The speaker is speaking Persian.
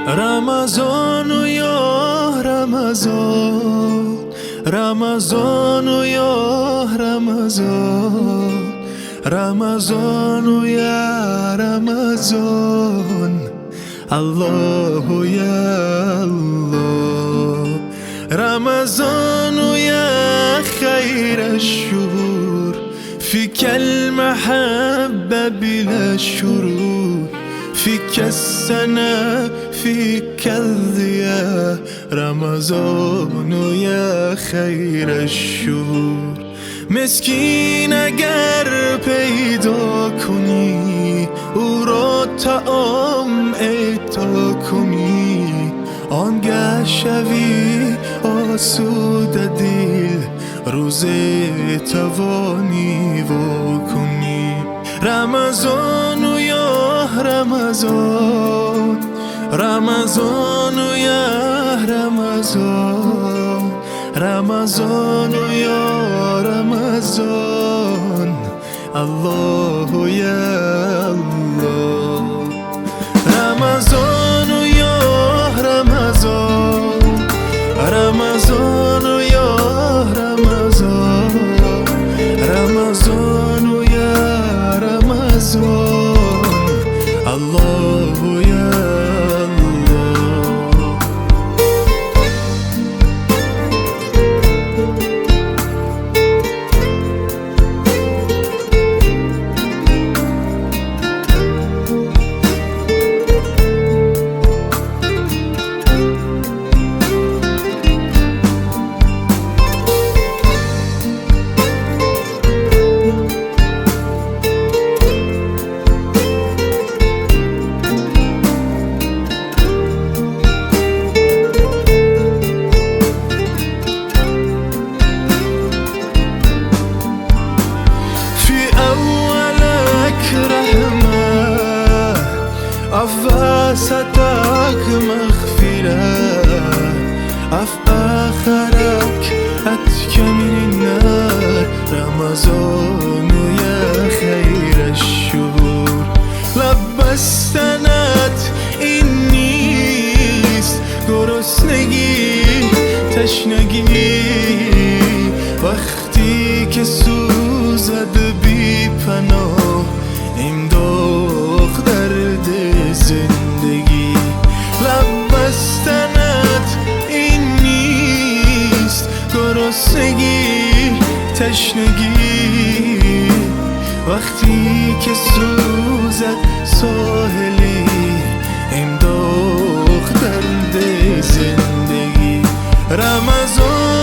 رمضان یا رمضان، رمضان یا رمضان، رمضان یا رمضان، الله یا الله. رمضان یا خير الشهور، فيك المحبة بلا الشرور، فيك السنة فيك الضياء. رمضان یا خیر الشهور. مسکین اگر پیدا کنی، او را طعام اهدا کنی، آنگه شوی آسوده دل، روزه توانی واکنی. رمضان یا رمضان، رمضان یا رمضان، رمضان یا رمضان، الله یا الله. رمضان یا رمضان، رمضان یا رمضان، رمضان یا رمضان، الله یا وسطك مغفرة، في آخرك أتك من النار. رمضان يا خير الشهور. لبستنت این نیست گرسنگی تشنگی، وقتی که سوزد بی پناه این داغ درد زندگی. لب بستنت این نیست گرسنگی تشنگی، وقتی که سوزد ساحلی این داغ درد زندگی. رمضان